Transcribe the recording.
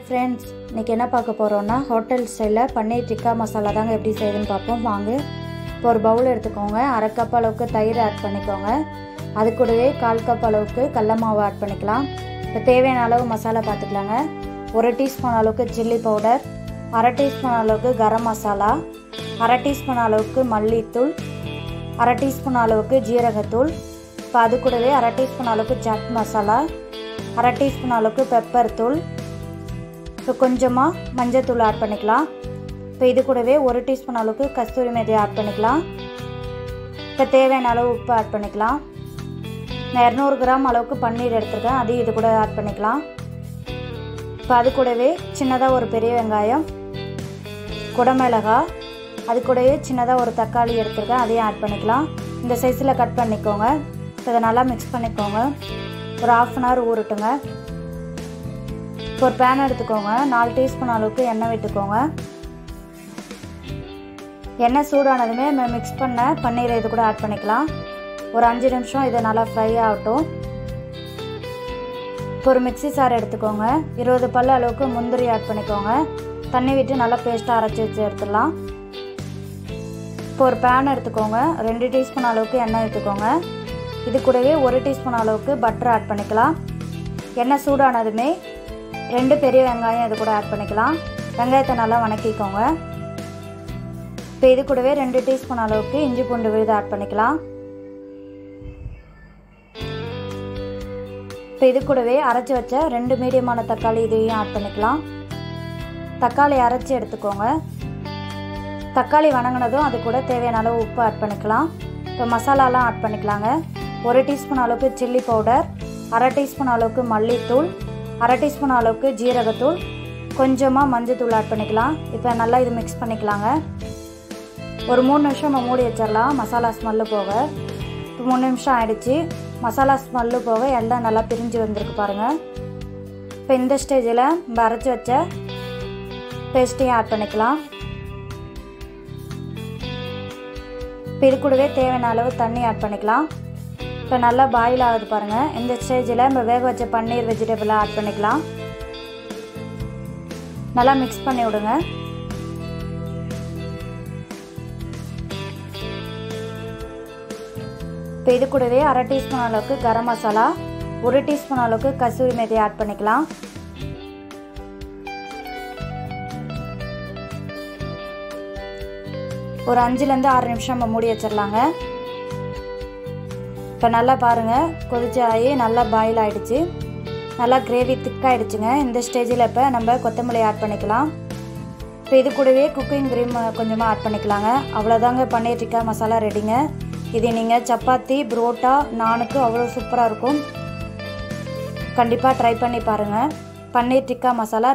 Friends, இன்றைக்கி என்ன பார்க்க போகிறோன்னா ஹோட்டல் ஸ்டைலில் பன்னீர் டிக்கா மசாலா தாங்க எப்படி செய்யுதுன்னு பார்ப்போம் வாங்க. இப்போ ஒரு பவுல் எடுத்துக்கோங்க. 1/2 கப் அளவுக்கு தயிர் ஆட் பண்ணிக்கோங்க. அது கூடவே 1/4 கப் அளவுக்கு கடல மாவு ஆட் பண்ணிக்கலாம். இப்போ தேவையான அளவு மசாலா பார்த்துக்கலாங்க. 1 டீஸ்பூன் அளவுக்கு சில்லி பவுடர், 1/2 டீஸ்பூன் அளவுக்கு கரம் மசாலா, 1/2 டீஸ்பூன் அளவுக்கு மல்லித்தூள், 1/2 டீஸ்பூன் அளவுக்கு ஜீரகத்தூள். இப்போ அது கூடவே 1/2 டீஸ்பூன் அளவுக்கு சாட் மசாலா, 1/2 டீஸ்பூன் அளவுக்கு பெப்பர் தூள், இப்போ கொஞ்சமாக மஞ்சள் ஆட் பண்ணிக்கலாம். இப்போ இது கூடவே 1 டீஸ்பூன் அளவுக்கு கஸ்தூரி மேத்தி ஆட் பண்ணிக்கலாம். இப்போ தேவையான அளவு உப்பு ஆட் பண்ணிக்கலாம். நான் 200 கிராம் அளவுக்கு பன்னீர் எடுத்துருக்கேன், அதையும் இது கூட ஆட் பண்ணிக்கலாம். இப்போ அது கூடவே சின்னதாக ஒரு பெரிய வெங்காயம், குடமிளகாய், அது கூடவே சின்னதாக ஒரு தக்காளி எடுத்துருக்கேன், அதையும் ஆட் பண்ணிக்கலாம். இந்த சைஸில் கட் பண்ணிக்கோங்க. இப்போ இதை நல்லா மிக்ஸ் பண்ணிக்கோங்க. ஒரு 1/2 அன் ஹவர் ஊறட்டுங்க. இப்போ ஒரு பேன் எடுத்துக்கோங்க. 4 டீஸ்பூன் அளவுக்கு எண்ணெய் விட்டுக்கோங்க. எண்ணெய் சூடானதுமே நம்ம மிக்ஸ் பண்ண பன்னீரை இது கூட ஆட் பண்ணிக்கலாம். ஒரு 5 நிமிஷம் இதை நல்லா ஃப்ரை ஆகட்டும். இப்போ ஒரு மிக்ஸி சார் எடுத்துக்கோங்க. 20 பல் அளவுக்கு முந்திரி ஆட் பண்ணிக்கோங்க. தண்ணி விட்டு நல்லா பேஸ்ட்டாக அரைச்சி வச்சு எடுத்துடலாம். இப்போ ஒரு பேன் எடுத்துக்கோங்க. 2 டீஸ்பூன் அளவுக்கு எண்ணெய் எடுத்துக்கோங்க. இது கூடவே 1 டீஸ்பூன் அளவுக்கு பட்டர் ஆட் பண்ணிக்கலாம். எண்ணெய் சூடானதுமே 2 பெரிய வெங்காயம் இது கூட ஆட் பண்ணிக்கலாம். வெங்காயத்தை நல்லா வணக்கிக்கோங்க. இப்போ இது கூடவே 2 டீஸ்பூன் அளவுக்கு இஞ்சி பூண்டு விழுது ஆட் பண்ணிக்கலாம். இப்போ இது கூடவே அரைச்சி வச்ச 2 மீடியமான தக்காளி இதையும் ஆட் பண்ணிக்கலாம். தக்காளி அரைச்சி எடுத்துக்கோங்க. தக்காளி வணங்கினதும் அது கூட தேவையான அளவு உப்பு ஆட் பண்ணிக்கலாம். இப்போ மசாலாலாம் ஆட் பண்ணிக்கலாங்க. 1 டீஸ்பூன் அளவுக்கு சில்லி பவுடர், 1/2 டீஸ்பூன் அளவுக்கு மல்லித்தூள், 1/2 டீஸ்பூன் அளவுக்கு ஜீரகத்தூள், கொஞ்சமாக மஞ்சள் ஆட் பண்ணிக்கலாம். இப்போ நல்லா இது மிக்ஸ் பண்ணிக்கலாங்க. ஒரு 3 நிமிஷம் நம்ம மூடி வச்சிடலாம் மசாலா ஸ்மெல்லு போக. இப்போ 3 நிமிஷம் ஆகிடுச்சு. மசாலா ஸ்மெல்லு போக எல்லாம் நல்லா பிரிஞ்சு வந்திருக்கு பாருங்கள். இப்போ இந்த ஸ்டேஜில் நம்ம அரைச்சி வச்ச பேஸ்ட்டையும் ஆட் பண்ணிக்கலாம். இப்போ இது கூடவே தேவையான அளவு தண்ணி ஆட் பண்ணிக்கலாம். இப்போ நல்லா பாயில் ஆகுது பாருங்கள். இந்த ஸ்டேஜில் நம்ம வேக வச்ச பன்னீர் வெஜிடபிளை ஆட் பண்ணிக்கலாம். நல்லா மிக்ஸ் பண்ணி விடுங்க. இப்போ இது கூடவே 1/2 டீஸ்பூன் அளவுக்கு கரம் மசாலா, 1 டீஸ்பூன் அளவுக்கு கசூரி மேத்தி ஆட் பண்ணிக்கலாம். ஒரு 5லேருந்து 6 நிமிஷம் நம்ம மூடி வச்சிடலாங்க. இப்போ நல்லா பாருங்கள், கொதிச்சு ஆகி நல்லா பாயில் ஆகிடுச்சு. நல்லா கிரேவி திக்காகிடுச்சுங்க. இந்த ஸ்டேஜில் இப்போ நம்ம கொத்தமல்லி ஆட் பண்ணிக்கலாம். இப்போ இது கூடவே குக்கிங் க்ரீம் கொஞ்சமாக ஆட் பண்ணிக்கலாங்க. அவ்வளோதாங்க பன்னீர் டிக்கா மசாலா ரெடிங்க. இது நீங்கள் சப்பாத்தி, புரோட்டா, நானுக்கு அவ்வளோ சூப்பராக இருக்கும். கண்டிப்பாக ட்ரை பண்ணி பாருங்கள். பன்னீர் டிக்கா மசாலா